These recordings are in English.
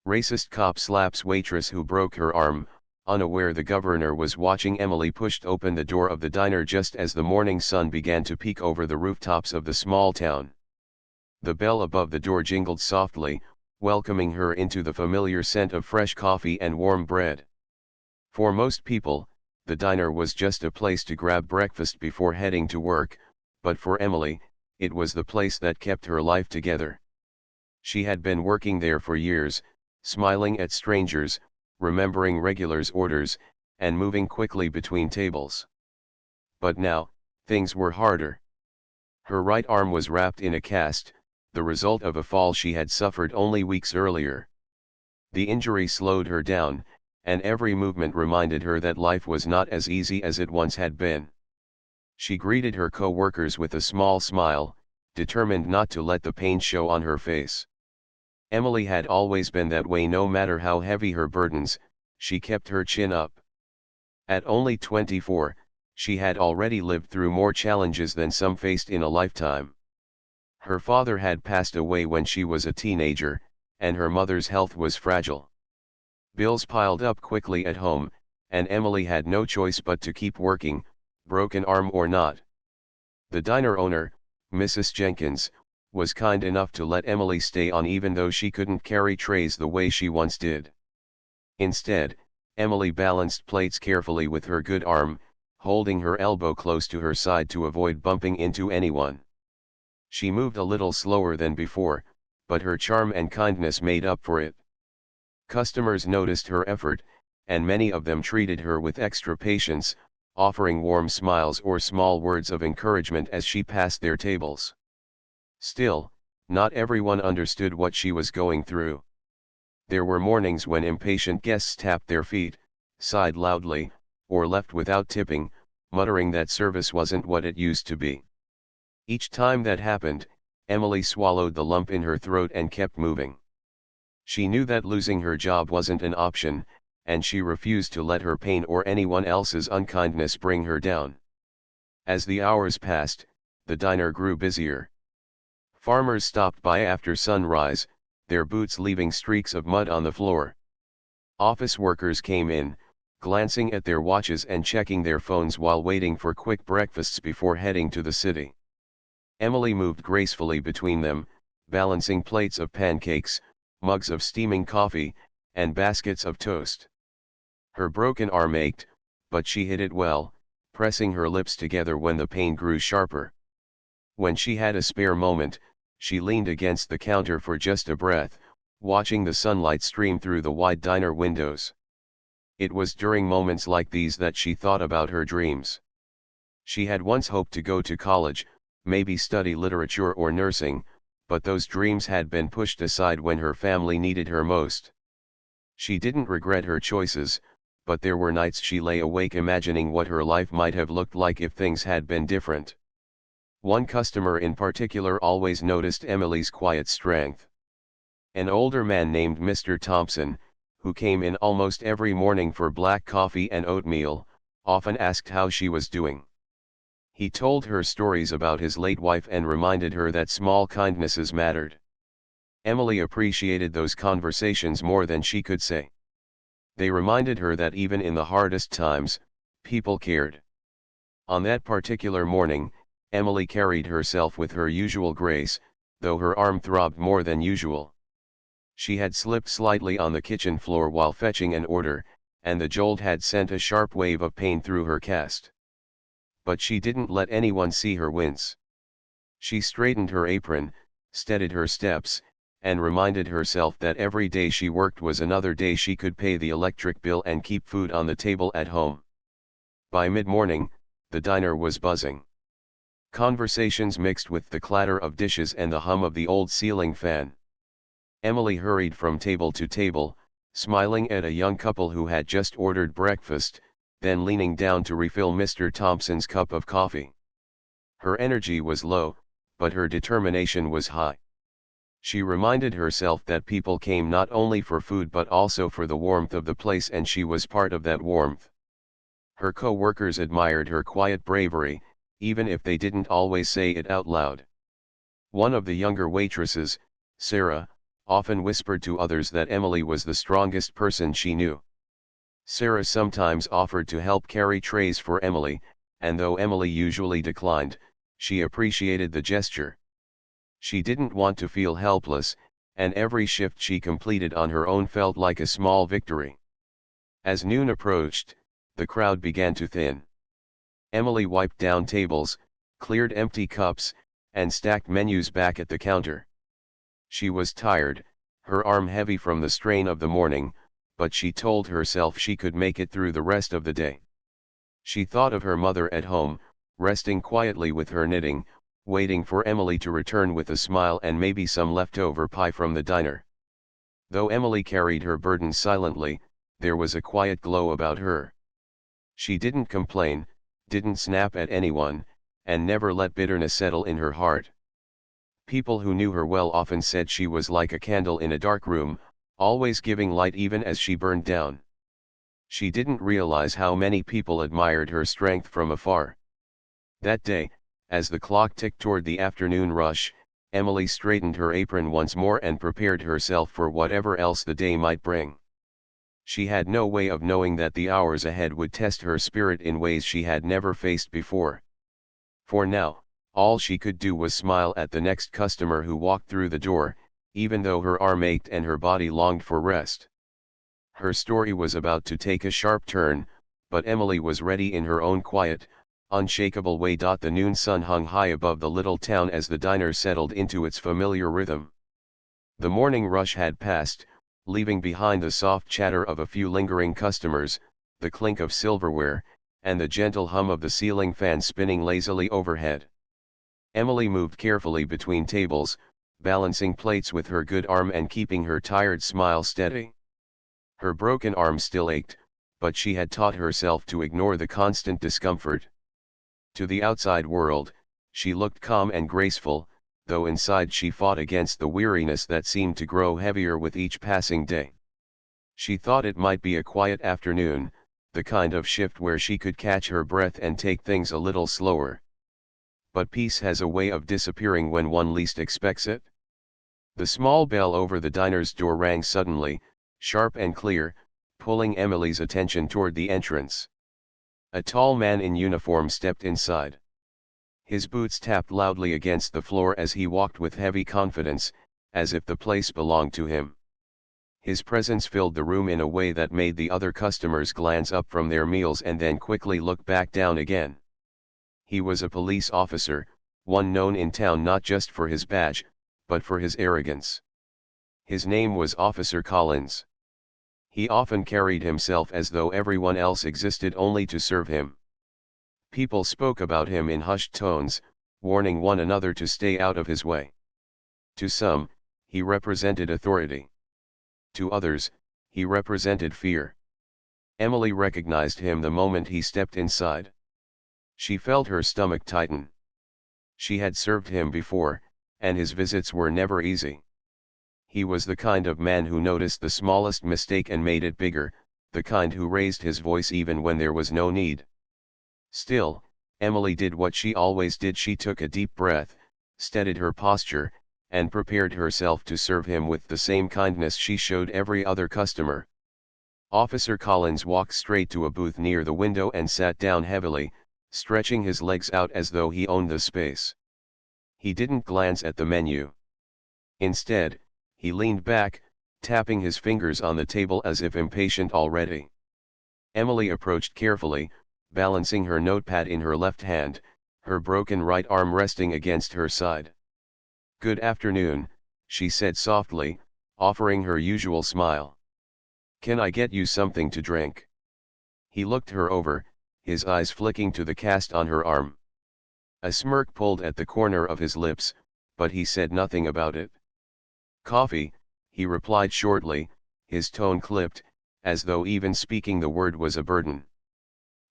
Racist cop slaps waitress who broke her arm. Unaware the governor was watching, Emily pushed open the door of the diner just as the morning sun began to peek over the rooftops of the small town. The bell above the door jingled softly, welcoming her into the familiar scent of fresh coffee and warm bread. For most people, the diner was just a place to grab breakfast before heading to work, but for Emily, it was the place that kept her life together. She had been working there for years, smiling at strangers, remembering regulars' orders, and moving quickly between tables. But now, things were harder. Her right arm was wrapped in a cast, the result of a fall she had suffered only weeks earlier. The injury slowed her down, and every movement reminded her that life was not as easy as it once had been. She greeted her co-workers with a small smile, determined not to let the pain show on her face. Emily had always been that way. No matter how heavy her burdens, she kept her chin up. At only 24, she had already lived through more challenges than some faced in a lifetime. Her father had passed away when she was a teenager, and her mother's health was fragile. Bills piled up quickly at home, and Emily had no choice but to keep working, broken arm or not. The diner owner, Mrs. Jenkins, was kind enough to let Emily stay on even though she couldn't carry trays the way she once did. Instead, Emily balanced plates carefully with her good arm, holding her elbow close to her side to avoid bumping into anyone. She moved a little slower than before, but her charm and kindness made up for it. Customers noticed her effort, and many of them treated her with extra patience, offering warm smiles or small words of encouragement as she passed their tables. Still, not everyone understood what she was going through. There were mornings when impatient guests tapped their feet, sighed loudly, or left without tipping, muttering that service wasn't what it used to be. Each time that happened, Emily swallowed the lump in her throat and kept moving. She knew that losing her job wasn't an option, and she refused to let her pain or anyone else's unkindness bring her down. As the hours passed, the diner grew busier. Farmers stopped by after sunrise, their boots leaving streaks of mud on the floor. Office workers came in, glancing at their watches and checking their phones while waiting for quick breakfasts before heading to the city. Emily moved gracefully between them, balancing plates of pancakes, mugs of steaming coffee, and baskets of toast. Her broken arm ached, but she hid it well, pressing her lips together when the pain grew sharper. When she had a spare moment, she leaned against the counter for just a breath, watching the sunlight stream through the wide diner windows. It was during moments like these that she thought about her dreams. She had once hoped to go to college, maybe study literature or nursing, but those dreams had been pushed aside when her family needed her most. She didn't regret her choices, but there were nights she lay awake imagining what her life might have looked like if things had been different. One customer in particular always noticed Emily's quiet strength. An older man named Mr. Thompson, who came in almost every morning for black coffee and oatmeal, often asked how she was doing. He told her stories about his late wife and reminded her that small kindnesses mattered. Emily appreciated those conversations more than she could say. They reminded her that even in the hardest times, people cared. On that particular morning, Emily carried herself with her usual grace, though her arm throbbed more than usual. She had slipped slightly on the kitchen floor while fetching an order, and the jolt had sent a sharp wave of pain through her cast. But she didn't let anyone see her wince. She straightened her apron, steadied her steps, and reminded herself that every day she worked was another day she could pay the electric bill and keep food on the table at home. By mid-morning, the diner was buzzing. Conversations mixed with the clatter of dishes and the hum of the old ceiling fan. Emily hurried from table to table, smiling at a young couple who had just ordered breakfast, then leaning down to refill Mr. Thompson's cup of coffee. Her energy was low, but her determination was high. She reminded herself that people came not only for food but also for the warmth of the place, and she was part of that warmth. Her co-workers admired her quiet bravery, even if they didn't always say it out loud. One of the younger waitresses, Sarah, often whispered to others that Emily was the strongest person she knew. Sarah sometimes offered to help carry trays for Emily, and though Emily usually declined, she appreciated the gesture. She didn't want to feel helpless, and every shift she completed on her own felt like a small victory. As noon approached, the crowd began to thin. Emily wiped down tables, cleared empty cups, and stacked menus back at the counter. She was tired, her arm heavy from the strain of the morning, but she told herself she could make it through the rest of the day. She thought of her mother at home, resting quietly with her knitting, waiting for Emily to return with a smile and maybe some leftover pie from the diner. Though Emily carried her burden silently, there was a quiet glow about her. She didn't complain, didn't snap at anyone, and never let bitterness settle in her heart. People who knew her well often said she was like a candle in a dark room, always giving light even as she burned down. She didn't realize how many people admired her strength from afar. That day, as the clock ticked toward the afternoon rush, Emily straightened her apron once more and prepared herself for whatever else the day might bring. She had no way of knowing that the hours ahead would test her spirit in ways she had never faced before. For now, all she could do was smile at the next customer who walked through the door, even though her arm ached and her body longed for rest. Her story was about to take a sharp turn, but Emily was ready in her own quiet, unshakable way. The noon sun hung high above the little town as the diner settled into its familiar rhythm. The morning rush had passed, leaving behind the soft chatter of a few lingering customers, the clink of silverware, and the gentle hum of the ceiling fan spinning lazily overhead. Emily moved carefully between tables, balancing plates with her good arm and keeping her tired smile steady. Her broken arm still ached, but she had taught herself to ignore the constant discomfort. To the outside world, she looked calm and graceful, though inside she fought against the weariness that seemed to grow heavier with each passing day. She thought it might be a quiet afternoon, the kind of shift where she could catch her breath and take things a little slower. But peace has a way of disappearing when one least expects it. The small bell over the diner's door rang suddenly, sharp and clear, pulling Emily's attention toward the entrance. A tall man in uniform stepped inside. His boots tapped loudly against the floor as he walked with heavy confidence, as if the place belonged to him. His presence filled the room in a way that made the other customers glance up from their meals and then quickly look back down again. He was a police officer, one known in town not just for his badge, but for his arrogance. His name was Officer Collins. He often carried himself as though everyone else existed only to serve him. People spoke about him in hushed tones, warning one another to stay out of his way. To some, he represented authority. To others, he represented fear. Emily recognized him the moment he stepped inside. She felt her stomach tighten. She had served him before, and his visits were never easy. He was the kind of man who noticed the smallest mistake and made it bigger, the kind who raised his voice even when there was no need. Still, Emily did what she always did. She took a deep breath, steadied her posture, and prepared herself to serve him with the same kindness she showed every other customer. Officer Collins walked straight to a booth near the window and sat down heavily, stretching his legs out as though he owned the space. He didn't glance at the menu. Instead, he leaned back, tapping his fingers on the table as if impatient already. Emily approached carefully, balancing her notepad in her left hand, her broken right arm resting against her side. "Good afternoon," she said softly, offering her usual smile. "Can I get you something to drink?" He looked her over, his eyes flicking to the cast on her arm. A smirk pulled at the corner of his lips, but he said nothing about it. "Coffee," he replied shortly, his tone clipped, as though even speaking the word was a burden.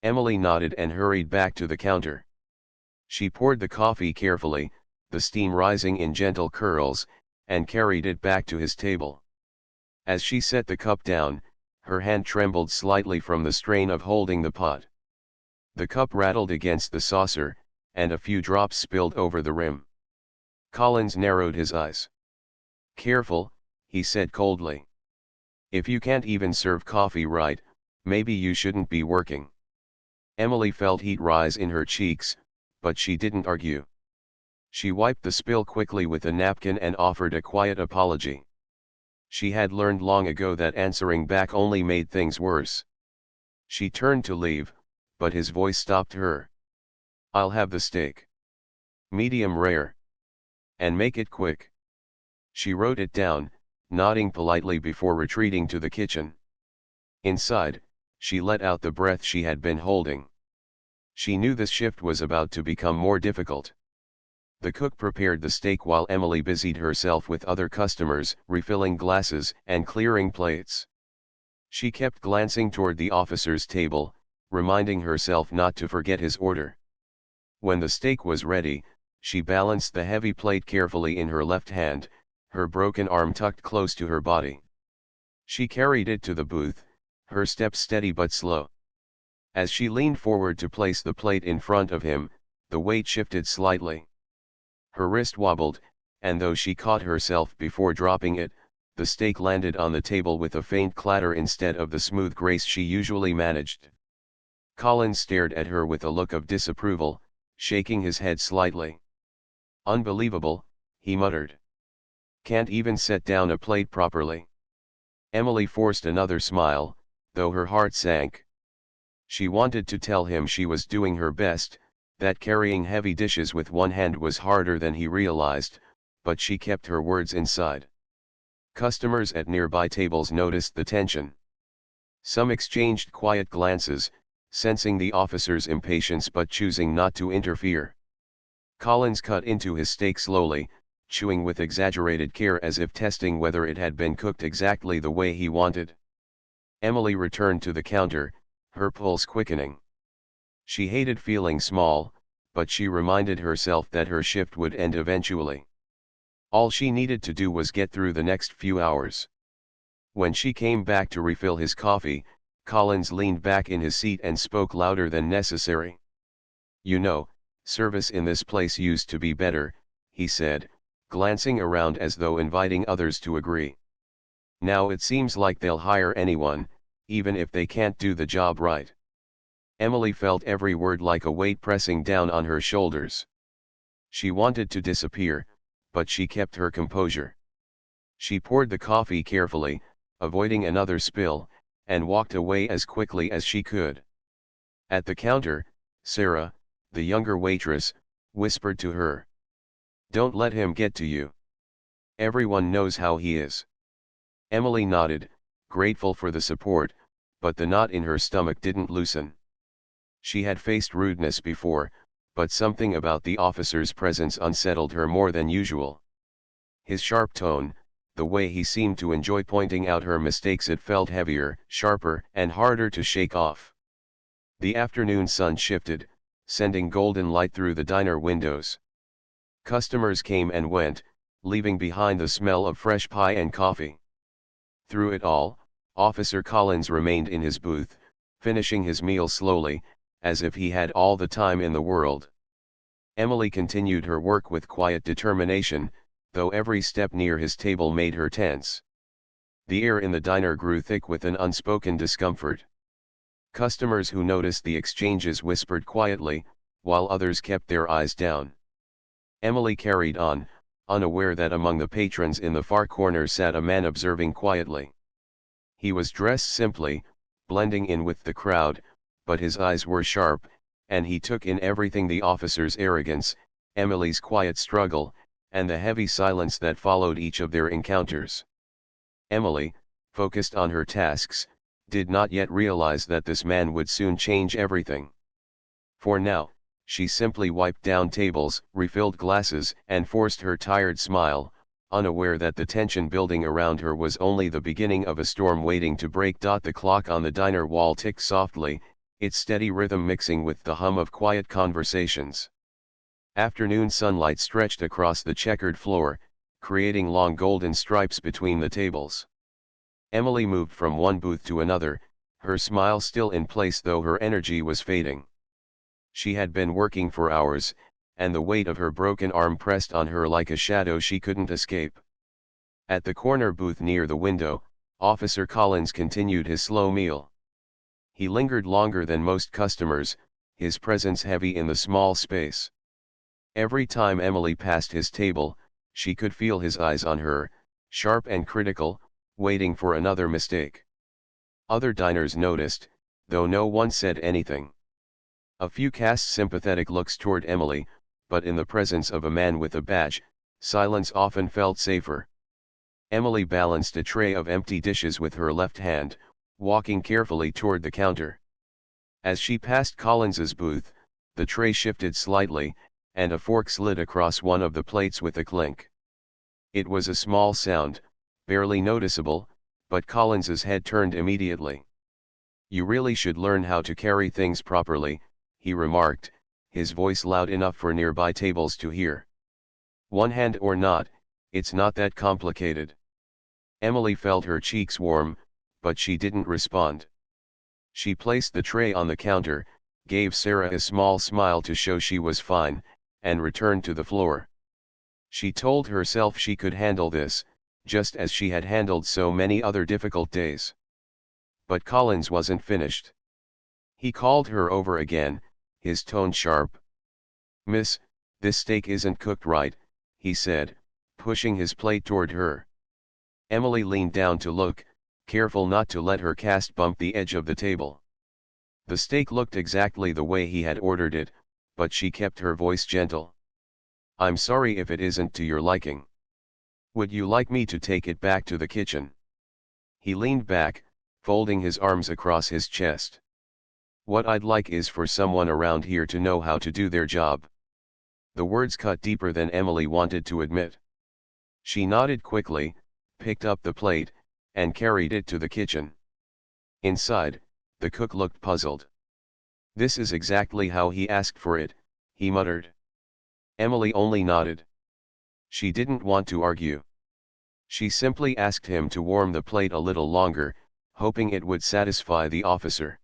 Emily nodded and hurried back to the counter. She poured the coffee carefully, the steam rising in gentle curls, and carried it back to his table. As she set the cup down, her hand trembled slightly from the strain of holding the pot. The cup rattled against the saucer, and a few drops spilled over the rim. Collins narrowed his eyes. "Careful," he said coldly. If you can't even serve coffee right, maybe you shouldn't be working. Emily felt heat rise in her cheeks, but she didn't argue. She wiped the spill quickly with a napkin and offered a quiet apology. She had learned long ago that answering back only made things worse. She turned to leave, but his voice stopped her. I'll have the steak. Medium rare. And make it quick. She wrote it down, nodding politely before retreating to the kitchen. Inside, she let out the breath she had been holding. She knew this shift was about to become more difficult. The cook prepared the steak while Emily busied herself with other customers, refilling glasses and clearing plates. She kept glancing toward the officer's table, reminding herself not to forget his order. When the steak was ready, she balanced the heavy plate carefully in her left hand, her broken arm tucked close to her body. She carried it to the booth, her steps steady but slow. As she leaned forward to place the plate in front of him, the weight shifted slightly. Her wrist wobbled, and though she caught herself before dropping it, the steak landed on the table with a faint clatter instead of the smooth grace she usually managed. Collins stared at her with a look of disapproval, shaking his head slightly. Unbelievable, he muttered. Can't even set down a plate properly. Emily forced another smile, though her heart sank. She wanted to tell him she was doing her best, that carrying heavy dishes with one hand was harder than he realized, but she kept her words inside. Customers at nearby tables noticed the tension. Some exchanged quiet glances, sensing the officer's impatience but choosing not to interfere. Collins cut into his steak slowly, chewing with exaggerated care as if testing whether it had been cooked exactly the way he wanted. Emily returned to the counter, her pulse quickening. She hated feeling small, but she reminded herself that her shift would end eventually. All she needed to do was get through the next few hours. When she came back to refill his coffee, Collins leaned back in his seat and spoke louder than necessary. You know, service in this place used to be better, he said, glancing around as though inviting others to agree. Now it seems like they'll hire anyone, even if they can't do the job right. Emily felt every word like a weight pressing down on her shoulders. She wanted to disappear, but she kept her composure. She poured the coffee carefully, avoiding another spill, and walked away as quickly as she could. At the counter, Sarah, the younger waitress, whispered to her. Don't let him get to you. Everyone knows how he is. Emily nodded, grateful for the support, but the knot in her stomach didn't loosen. She had faced rudeness before, but something about the officer's presence unsettled her more than usual. His sharp tone, the way he seemed to enjoy pointing out her mistakes, it felt heavier, sharper, and harder to shake off. The afternoon sun shifted, sending golden light through the diner windows. Customers came and went, leaving behind the smell of fresh pie and coffee. Through it all, Officer Collins remained in his booth, finishing his meal slowly, as if he had all the time in the world. Emily continued her work with quiet determination, though every step near his table made her tense. The air in the diner grew thick with an unspoken discomfort. Customers who noticed the exchanges whispered quietly, while others kept their eyes down. Emily carried on, unaware that among the patrons in the far corner sat a man observing quietly. He was dressed simply, blending in with the crowd, but his eyes were sharp, and he took in everything: the officer's arrogance, Emily's quiet struggle, and the heavy silence that followed each of their encounters. Emily, focused on her tasks, did not yet realize that this man would soon change everything. For now, she simply wiped down tables, refilled glasses, and forced her tired smile, unaware that the tension building around her was only the beginning of a storm waiting to break. The clock on the diner wall ticked softly, its steady rhythm mixing with the hum of quiet conversations. Afternoon sunlight stretched across the checkered floor, creating long golden stripes between the tables. Emily moved from one booth to another, her smile still in place though her energy was fading. She had been working for hours, and the weight of her broken arm pressed on her like a shadow she couldn't escape. At the corner booth near the window, Officer Collins continued his slow meal. He lingered longer than most customers, his presence heavy in the small space. Every time Emily passed his table, she could feel his eyes on her, sharp and critical, waiting for another mistake. Other diners noticed, though no one said anything. A few cast sympathetic looks toward Emily, but in the presence of a man with a badge, silence often felt safer. Emily balanced a tray of empty dishes with her left hand, walking carefully toward the counter. As she passed Collins's booth, the tray shifted slightly, and a fork slid across one of the plates with a clink. It was a small sound, barely noticeable, but Collins's head turned immediately. "You really should learn how to carry things properly," he remarked, his voice loud enough for nearby tables to hear. "One hand or not, it's not that complicated." Emily felt her cheeks warm, but she didn't respond. She placed the tray on the counter, gave Sarah a small smile to show she was fine, and returned to the floor. She told herself she could handle this, just as she had handled so many other difficult days. But Collins wasn't finished. He called her over again, his tone sharp. "Miss, this steak isn't cooked right," he said, pushing his plate toward her. Emily leaned down to look, careful not to let her cast bump the edge of the table. The steak looked exactly the way he had ordered it, but she kept her voice gentle. "I'm sorry if it isn't to your liking. Would you like me to take it back to the kitchen?" He leaned back, folding his arms across his chest. "What I'd like is for someone around here to know how to do their job." The words cut deeper than Emily wanted to admit. She nodded quickly, picked up the plate, and carried it to the kitchen. Inside, the cook looked puzzled. "This is exactly how he asked for it," he muttered. Emily only nodded. She didn't want to argue. She simply asked him to warm the plate a little longer, hoping it would satisfy the officer.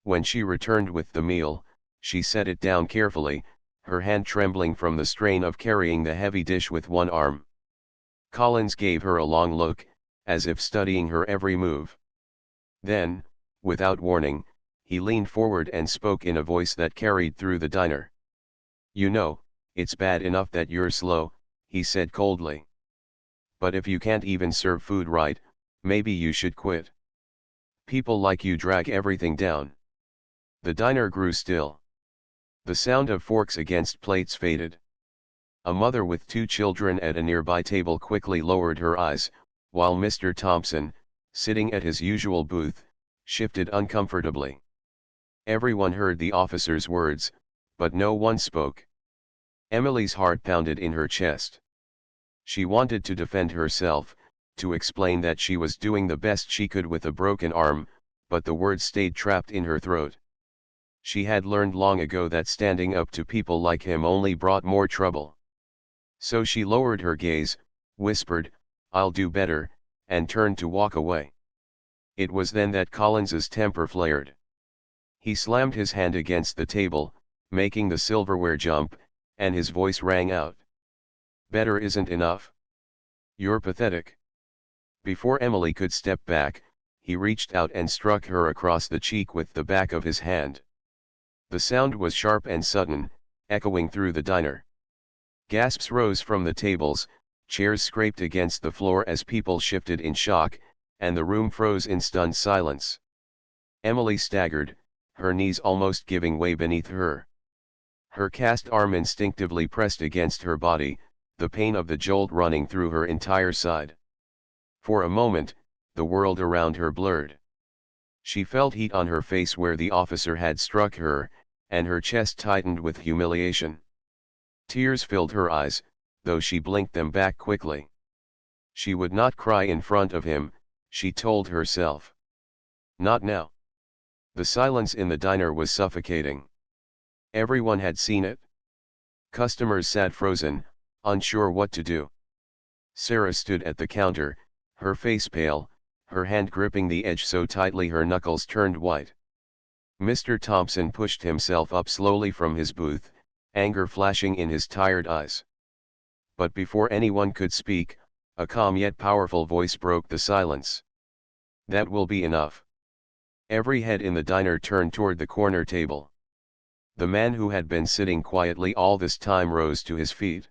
When she returned with the meal, she set it down carefully, her hand trembling from the strain of carrying the heavy dish with one arm. Collins gave her a long look, as if studying her every move. Then, without warning, he leaned forward and spoke in a voice that carried through the diner. "You know, it's bad enough that you're slow," he said coldly. "But if you can't even serve food right, maybe you should quit. People like you drag everything down." The diner grew still. The sound of forks against plates faded. A mother with two children at a nearby table quickly lowered her eyes, while Mr. Thompson, sitting at his usual booth, shifted uncomfortably. Everyone heard the officer's words, but no one spoke. Emily's heart pounded in her chest. She wanted to defend herself, to explain that she was doing the best she could with a broken arm, but the words stayed trapped in her throat. She had learned long ago that standing up to people like him only brought more trouble. So she lowered her gaze, whispered, "I'll do better," and turned to walk away. It was then that Collins's temper flared. He slammed his hand against the table, making the silverware jump, and his voice rang out. "Better isn't enough. You're pathetic." Before Emily could step back, he reached out and struck her across the cheek with the back of his hand. The sound was sharp and sudden, echoing through the diner. Gasps rose from the tables, chairs scraped against the floor as people shifted in shock, and the room froze in stunned silence. Emily staggered, her knees almost giving way beneath her. Her cast arm instinctively pressed against her body, the pain of the jolt running through her entire side. For a moment, the world around her blurred. She felt heat on her face where the officer had struck her, and her chest tightened with humiliation. Tears filled her eyes, though she blinked them back quickly. She would not cry in front of him, she told herself. Not now. The silence in the diner was suffocating. Everyone had seen it. Customers sat frozen, unsure what to do. Sarah stood at the counter, her face pale, her hand gripping the edge so tightly her knuckles turned white. Mr. Thompson pushed himself up slowly from his booth, anger flashing in his tired eyes. But before anyone could speak, A calm yet powerful voice broke the silence. That will be enough. Every head in the diner turned toward the corner table. The man who had been sitting quietly all this time rose to his feet.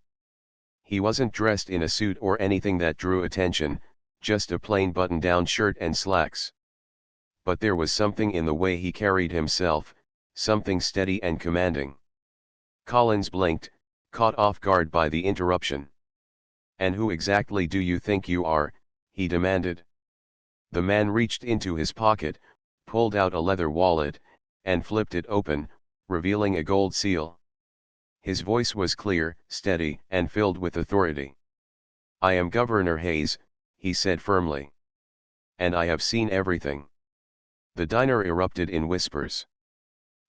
He wasn't dressed in a suit or anything that drew attention, just a plain button-down shirt and slacks. But there was something in the way he carried himself, something steady and commanding. Collins blinked, caught off guard by the interruption. "And who exactly do you think you are?" he demanded. The man reached into his pocket, pulled out a leather wallet, and flipped it open, revealing a gold seal. His voice was clear, steady, and filled with authority. "I am Governor Hayes," he said firmly. "And I have seen everything." The diner erupted in whispers.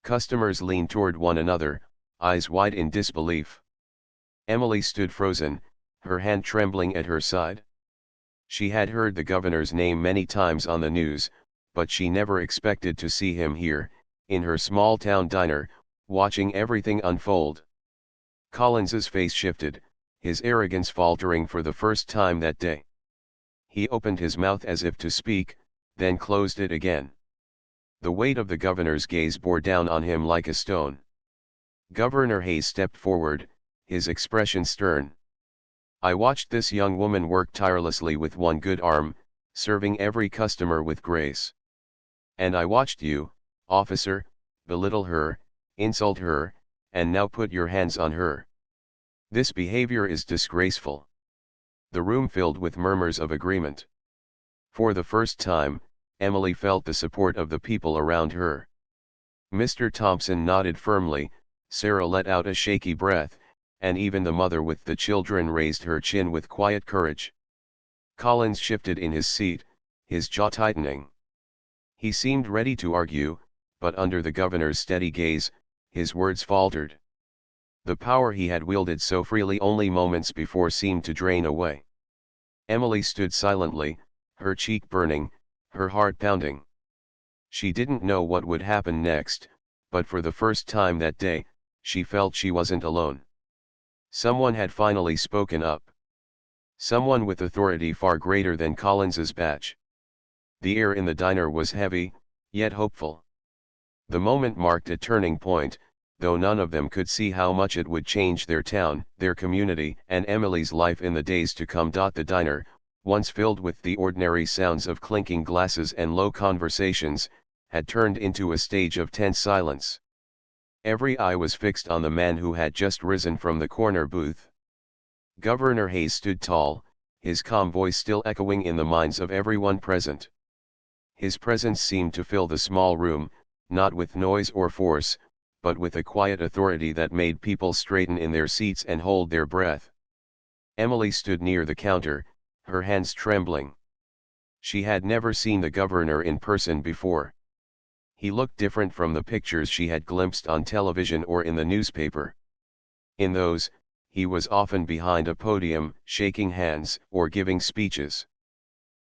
Customers leaned toward one another, eyes wide in disbelief. Emily stood frozen, her hand trembling at her side. She had heard the governor's name many times on the news, but she never expected to see him here, in her small-town diner, watching everything unfold. Collins's face shifted, his arrogance faltering for the first time that day. He opened his mouth as if to speak, then closed it again. The weight of the governor's gaze bore down on him like a stone. Governor Hayes stepped forward, his expression stern. "I watched this young woman work tirelessly with one good arm, serving every customer with grace. And I watched you, officer, belittle her, insult her, and now put your hands on her. This behavior is disgraceful." The room filled with murmurs of agreement. For the first time, Emily felt the support of the people around her. Mr. Thompson nodded firmly, Sarah let out a shaky breath, and even the mother with the children raised her chin with quiet courage. Collins shifted in his seat, his jaw tightening. He seemed ready to argue, but under the governor's steady gaze, his words faltered. The power he had wielded so freely only moments before seemed to drain away. Emily stood silently, her cheek burning, her heart pounding. She didn't know what would happen next, but for the first time that day, she felt she wasn't alone. Someone had finally spoken up. Someone with authority far greater than Collins's badge. The air in the diner was heavy, yet hopeful. The moment marked a turning point, though none of them could see how much it would change their town, their community, and Emily's life in the days to come. The diner, once filled with the ordinary sounds of clinking glasses and low conversations, had turned into a stage of tense silence. Every eye was fixed on the man who had just risen from the corner booth. Governor Hayes stood tall, his calm voice still echoing in the minds of everyone present. His presence seemed to fill the small room, not with noise or force, but with a quiet authority that made people straighten in their seats and hold their breath. Emily stood near the counter, her hands trembling. She had never seen the governor in person before. He looked different from the pictures she had glimpsed on television or in the newspaper. In those, he was often behind a podium, shaking hands, or giving speeches.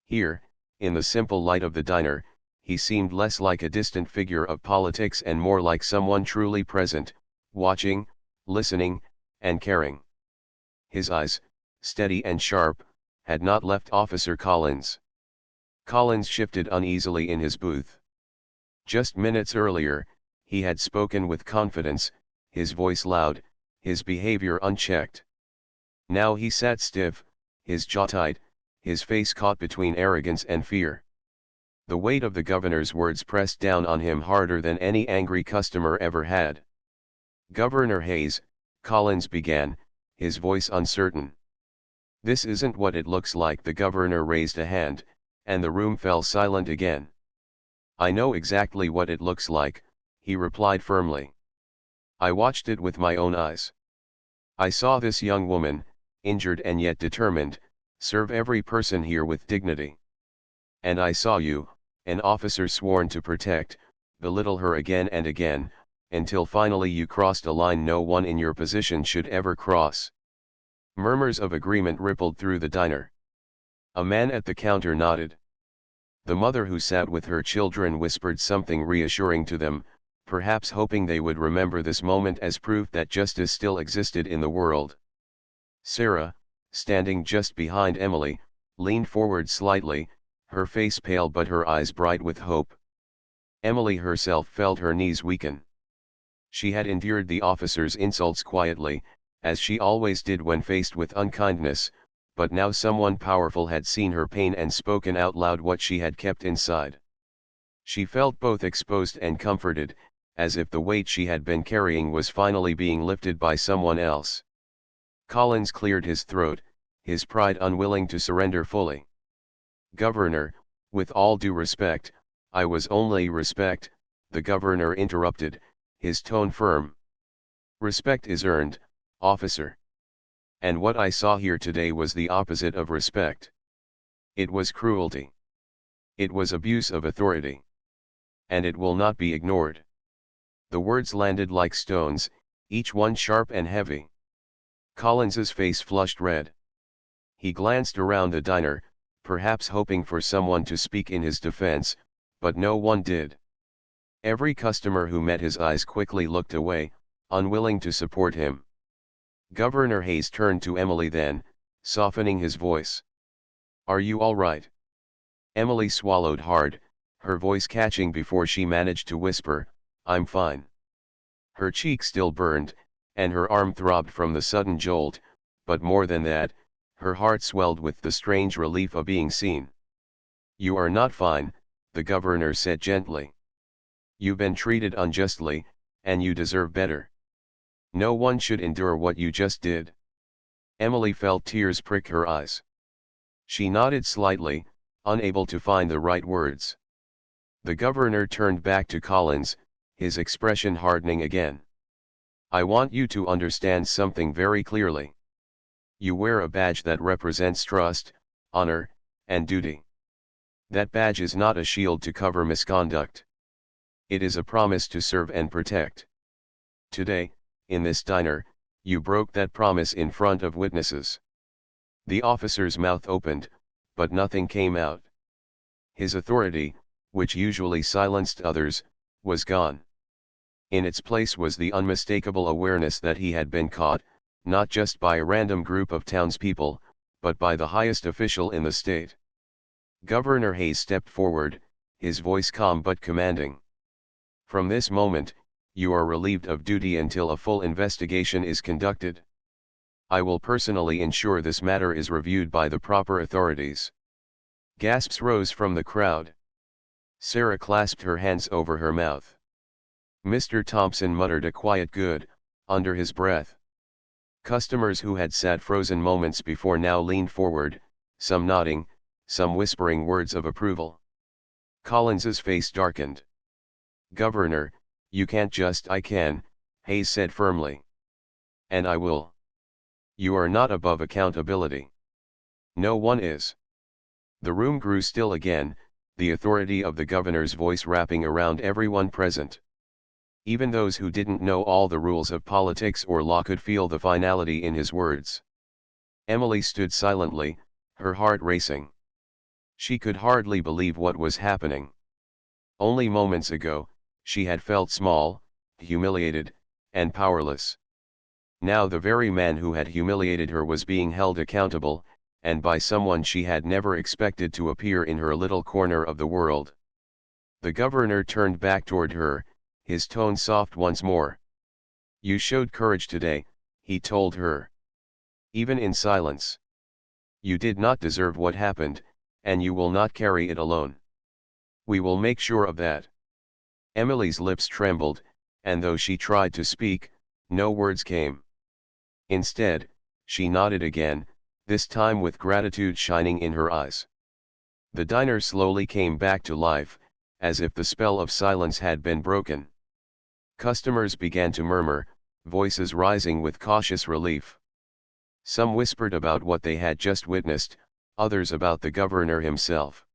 Here, in the simple light of the diner, he seemed less like a distant figure of politics and more like someone truly present, watching, listening, and caring. His eyes, steady and sharp, had not left Officer Collins. Collins shifted uneasily in his booth. Just minutes earlier, he had spoken with confidence, his voice loud, his behavior unchecked. Now he sat stiff, his jaw tight, his face caught between arrogance and fear. The weight of the governor's words pressed down on him harder than any angry customer ever had. "Governor Hayes," Collins began, his voice uncertain. "This isn't what it looks like." The governor raised a hand, and the room fell silent again. "I know exactly what it looks like," he replied firmly. "I watched it with my own eyes. I saw this young woman, injured and yet determined, serve every person here with dignity. And I saw you, an officer sworn to protect, belittle her again and again, until finally you crossed a line no one in your position should ever cross." Murmurs of agreement rippled through the diner. A man at the counter nodded. The mother who sat with her children whispered something reassuring to them, perhaps hoping they would remember this moment as proof that justice still existed in the world. Sarah, standing just behind Emily, leaned forward slightly, her face pale but her eyes bright with hope. Emily herself felt her knees weaken. She had endured the officer's insults quietly, as she always did when faced with unkindness, but now someone powerful had seen her pain and spoken out loud what she had kept inside. She felt both exposed and comforted, as if the weight she had been carrying was finally being lifted by someone else. Collins cleared his throat, his pride unwilling to surrender fully. "Governor, with all due respect, I was only respect," the governor interrupted, his tone firm. "Respect is earned, officer. And what I saw here today was the opposite of respect. It was cruelty. It was abuse of authority. And it will not be ignored." The words landed like stones, each one sharp and heavy. Collins's face flushed red. He glanced around the diner, perhaps hoping for someone to speak in his defense, but no one did. Every customer who met his eyes quickly looked away, unwilling to support him. Governor Hayes turned to Emily then, softening his voice. "Are you all right?" Emily swallowed hard, her voice catching before she managed to whisper, "I'm fine." Her cheek still burned, and her arm throbbed from the sudden jolt, but more than that, her heart swelled with the strange relief of being seen. "You are not fine," the governor said gently. "You've been treated unjustly, and you deserve better. No one should endure what you just did." Emily felt tears prick her eyes. She nodded slightly, unable to find the right words. The governor turned back to Collins, his expression hardening again. "I want you to understand something very clearly. You wear a badge that represents trust, honor, and duty. That badge is not a shield to cover misconduct. It is a promise to serve and protect. Today, in this diner, you broke that promise in front of witnesses." The officer's mouth opened, but nothing came out. His authority, which usually silenced others, was gone. In its place was the unmistakable awareness that he had been caught, not just by a random group of townspeople, but by the highest official in the state. Governor Hayes stepped forward, his voice calm but commanding. "From this moment, you are relieved of duty until a full investigation is conducted. I will personally ensure this matter is reviewed by the proper authorities." Gasps rose from the crowd. Sarah clasped her hands over her mouth. Mr. Thompson muttered a quiet "good," under his breath. Customers who had sat frozen moments before now leaned forward, some nodding, some whispering words of approval. Collins's face darkened. "Governor, you can't just—" "I can," Hayes said firmly. "And I will. You are not above accountability. No one is." The room grew still again, the authority of the governor's voice wrapping around everyone present. Even those who didn't know all the rules of politics or law could feel the finality in his words. Emily stood silently, her heart racing. She could hardly believe what was happening. Only moments ago, she had felt small, humiliated, and powerless. Now the very man who had humiliated her was being held accountable, and by someone she had never expected to appear in her little corner of the world. The governor turned back toward her, his tone soft once more. "You showed courage today," he told her. "Even in silence. You did not deserve what happened, and you will not carry it alone. We will make sure of that." Emily's lips trembled, and though she tried to speak, no words came. Instead, she nodded again, this time with gratitude shining in her eyes. The diner slowly came back to life, as if the spell of silence had been broken. Customers began to murmur, voices rising with cautious relief. Some whispered about what they had just witnessed, others about the governor himself.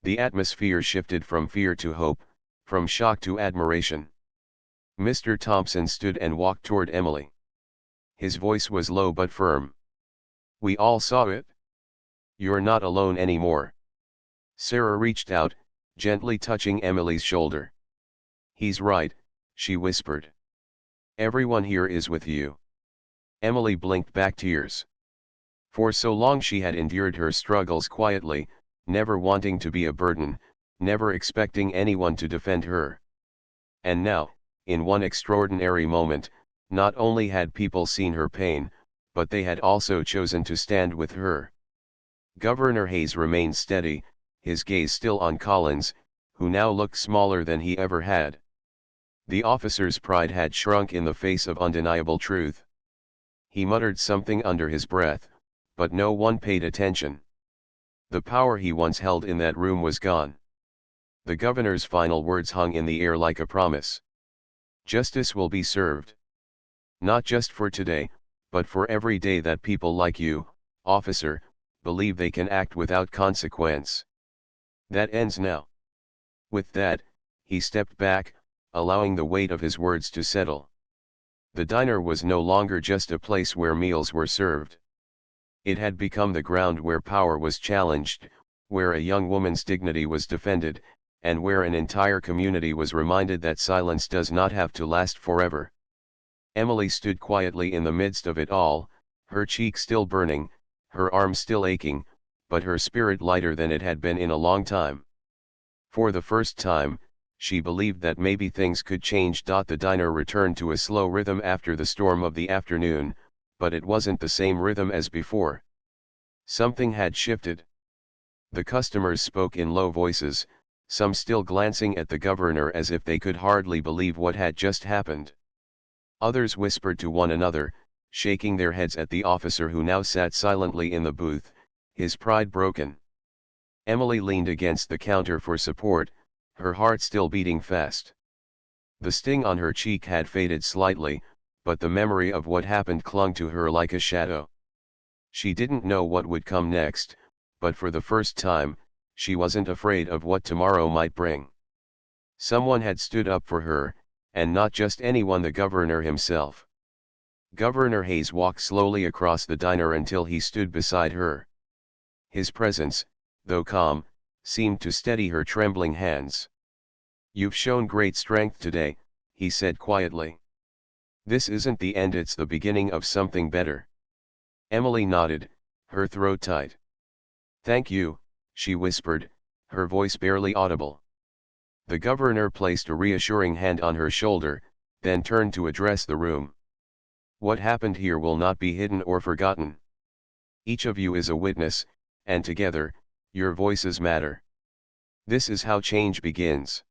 The atmosphere shifted from fear to hope, from shock to admiration. Mr. Thompson stood and walked toward Emily. His voice was low but firm. "We all saw it. You're not alone anymore." Sarah reached out, gently touching Emily's shoulder. "He's right," she whispered. "Everyone here is with you." Emily blinked back tears. For so long she had endured her struggles quietly, never wanting to be a burden, never expecting anyone to defend her. And now, in one extraordinary moment, not only had people seen her pain, but they had also chosen to stand with her. Governor Hayes remained steady, his gaze still on Collins, who now looked smaller than he ever had. The officer's pride had shrunk in the face of undeniable truth. He muttered something under his breath, but no one paid attention. The power he once held in that room was gone. The governor's final words hung in the air like a promise. Justice will be served. Not just for today, but for every day that people like you, officer, believe they can act without consequence. That ends now. With that, he stepped back, allowing the weight of his words to settle. The diner was no longer just a place where meals were served. It had become the ground where power was challenged, where a young woman's dignity was defended, and where an entire community was reminded that silence does not have to last forever. Emily stood quietly in the midst of it all, her cheek still burning, her arm still aching, but her spirit lighter than it had been in a long time. For the first time, she believed that maybe things could change. The diner returned to a slow rhythm after the storm of the afternoon, but it wasn't the same rhythm as before. Something had shifted. The customers spoke in low voices, some still glancing at the governor as if they could hardly believe what had just happened. Others whispered to one another, shaking their heads at the officer who now sat silently in the booth, his pride broken. Emily leaned against the counter for support, her heart still beating fast. The sting on her cheek had faded slightly, but the memory of what happened clung to her like a shadow. She didn't know what would come next, but for the first time, she wasn't afraid of what tomorrow might bring. Someone had stood up for her, and not just anyone, the governor himself. Governor Hayes walked slowly across the diner until he stood beside her. His presence, though calm, seemed to steady her trembling hands. "You've shown great strength today," he said quietly. "This isn't the end, it's the beginning of something better." Emily nodded, her throat tight. "Thank you," she whispered, her voice barely audible. The governor placed a reassuring hand on her shoulder, then turned to address the room. "What happened here will not be hidden or forgotten. Each of you is a witness, and together, your voices matter. This is how change begins."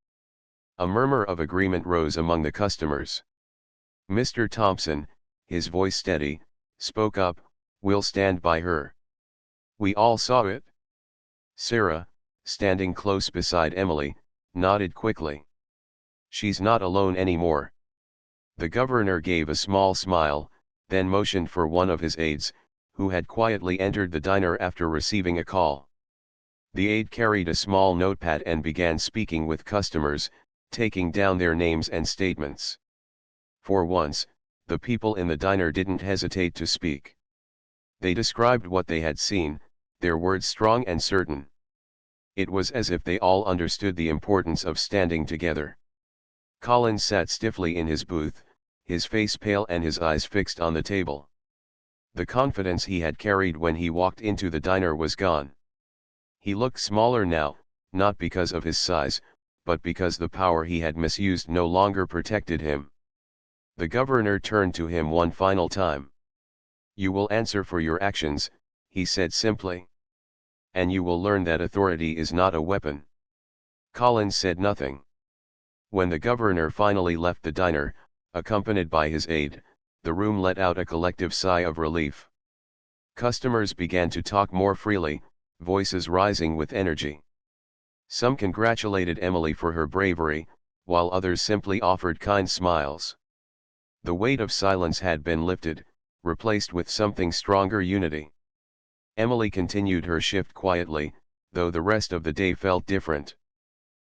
A murmur of agreement rose among the customers. Mr. Thompson, his voice steady, spoke up, "We'll stand by her. We all saw it." Sarah, standing close beside Emily, nodded quickly. "She's not alone anymore." The governor gave a small smile, then motioned for one of his aides, who had quietly entered the diner after receiving a call. The aide carried a small notepad and began speaking with customers, taking down their names and statements. For once, the people in the diner didn't hesitate to speak. They described what they had seen, their words strong and certain. It was as if they all understood the importance of standing together. Collins sat stiffly in his booth, his face pale and his eyes fixed on the table. The confidence he had carried when he walked into the diner was gone. He looked smaller now, not because of his size, but because the power he had misused no longer protected him. The governor turned to him one final time. "You will answer for your actions," he said simply. "And you will learn that authority is not a weapon." Collins said nothing. When the governor finally left the diner, accompanied by his aide, the room let out a collective sigh of relief. Customers began to talk more freely, voices rising with energy. Some congratulated Emily for her bravery, while others simply offered kind smiles. The weight of silence had been lifted, replaced with something stronger: unity. Emily continued her shift quietly, though the rest of the day felt different.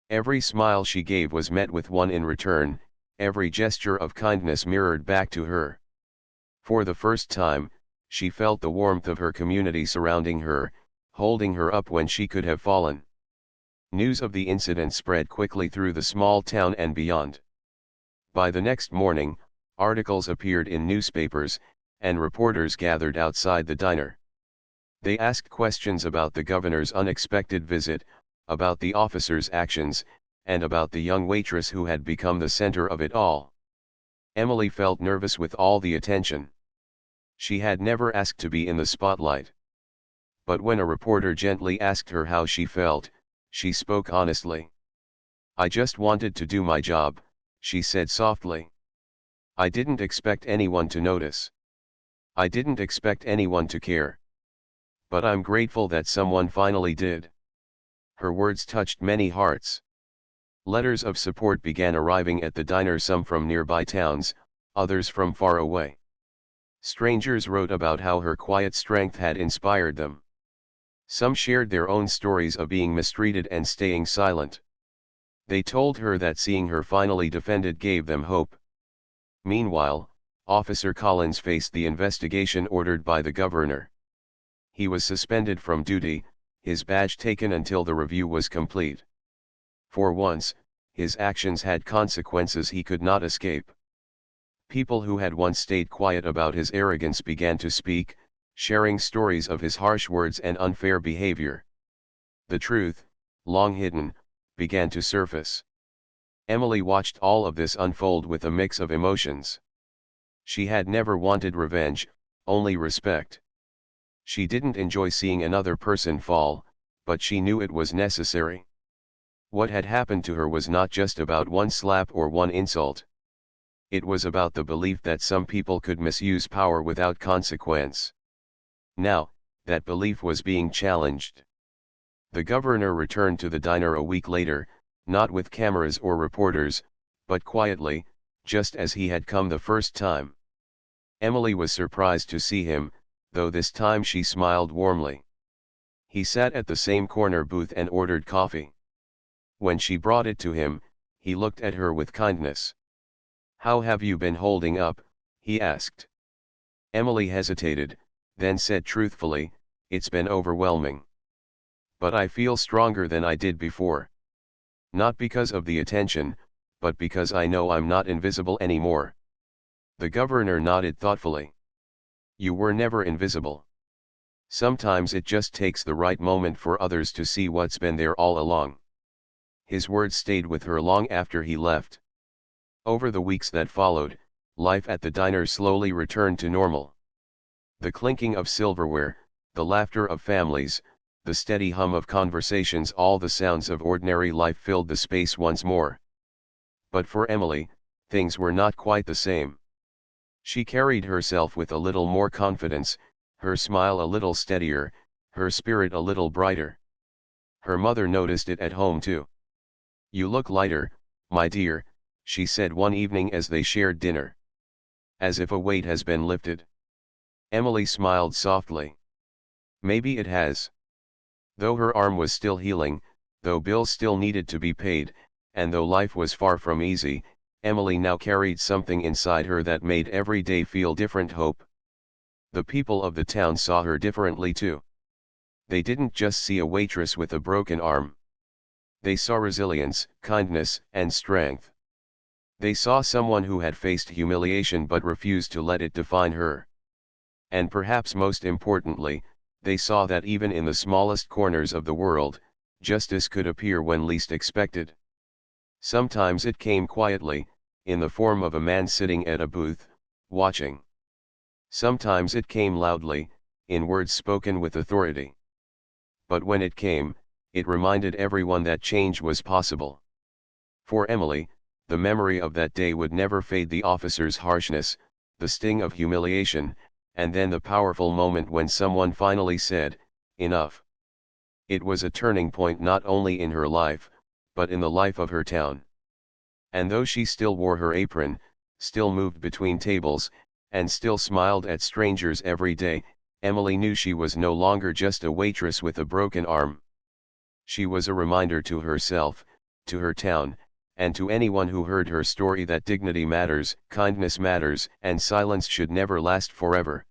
Every smile she gave was met with one in return, every gesture of kindness mirrored back to her. For the first time, she felt the warmth of her community surrounding her, holding her up when she could have fallen. News of the incident spread quickly through the small town and beyond. By the next morning, articles appeared in newspapers, and reporters gathered outside the diner. They asked questions about the governor's unexpected visit, about the officer's actions, and about the young waitress who had become the center of it all. Emily felt nervous with all the attention. She had never asked to be in the spotlight. But when a reporter gently asked her how she felt, she spoke honestly. "I just wanted to do my job," she said softly. "I didn't expect anyone to notice. I didn't expect anyone to care. But I'm grateful that someone finally did." Her words touched many hearts. Letters of support began arriving at the diner, some from nearby towns, others from far away. Strangers wrote about how her quiet strength had inspired them. Some shared their own stories of being mistreated and staying silent. They told her that seeing her finally defended gave them hope. Meanwhile, Officer Collins faced the investigation ordered by the governor. He was suspended from duty, his badge taken until the review was complete. For once, his actions had consequences he could not escape. People who had once stayed quiet about his arrogance began to speak, sharing stories of his harsh words and unfair behavior. The truth, long hidden, began to surface. Emily watched all of this unfold with a mix of emotions. She had never wanted revenge, only respect. She didn't enjoy seeing another person fall, but she knew it was necessary. What had happened to her was not just about one slap or one insult. It was about the belief that some people could misuse power without consequence. Now, that belief was being challenged. The governor returned to the diner a week later, not with cameras or reporters, but quietly, just as he had come the first time. Emily was surprised to see him, though this time she smiled warmly. He sat at the same corner booth and ordered coffee. When she brought it to him, he looked at her with kindness. "How have you been holding up?" he asked. Emily hesitated, then said truthfully, "It's been overwhelming. But I feel stronger than I did before. Not because of the attention, but because I know I'm not invisible anymore." The governor nodded thoughtfully. "You were never invisible. Sometimes it just takes the right moment for others to see what's been there all along." His words stayed with her long after he left. Over the weeks that followed, life at the diner slowly returned to normal. The clinking of silverware, the laughter of families, the steady hum of conversations, all the sounds of ordinary life filled the space once more. But for Emily, things were not quite the same. She carried herself with a little more confidence, her smile a little steadier, her spirit a little brighter. Her mother noticed it at home too. "You look lighter, my dear," she said one evening as they shared dinner. "As if a weight has been lifted." Emily smiled softly. "Maybe it has." Though her arm was still healing, though bills still needed to be paid, and though life was far from easy, Emily now carried something inside her that made every day feel different: hope. The people of the town saw her differently too. They didn't just see a waitress with a broken arm. They saw resilience, kindness, and strength. They saw someone who had faced humiliation but refused to let it define her. And perhaps most importantly, they saw that even in the smallest corners of the world, justice could appear when least expected. Sometimes it came quietly, in the form of a man sitting at a booth, watching. Sometimes it came loudly, in words spoken with authority. But when it came, it reminded everyone that change was possible. For Emily, the memory of that day would never fade: the officer's harshness, the sting of humiliation, and then the powerful moment when someone finally said, "Enough." It was a turning point not only in her life, but in the life of her town. And though she still wore her apron, still moved between tables, and still smiled at strangers every day, Emily knew she was no longer just a waitress with a broken arm. She was a reminder to herself, to her town, and to anyone who heard her story that dignity matters, kindness matters, and silence should never last forever.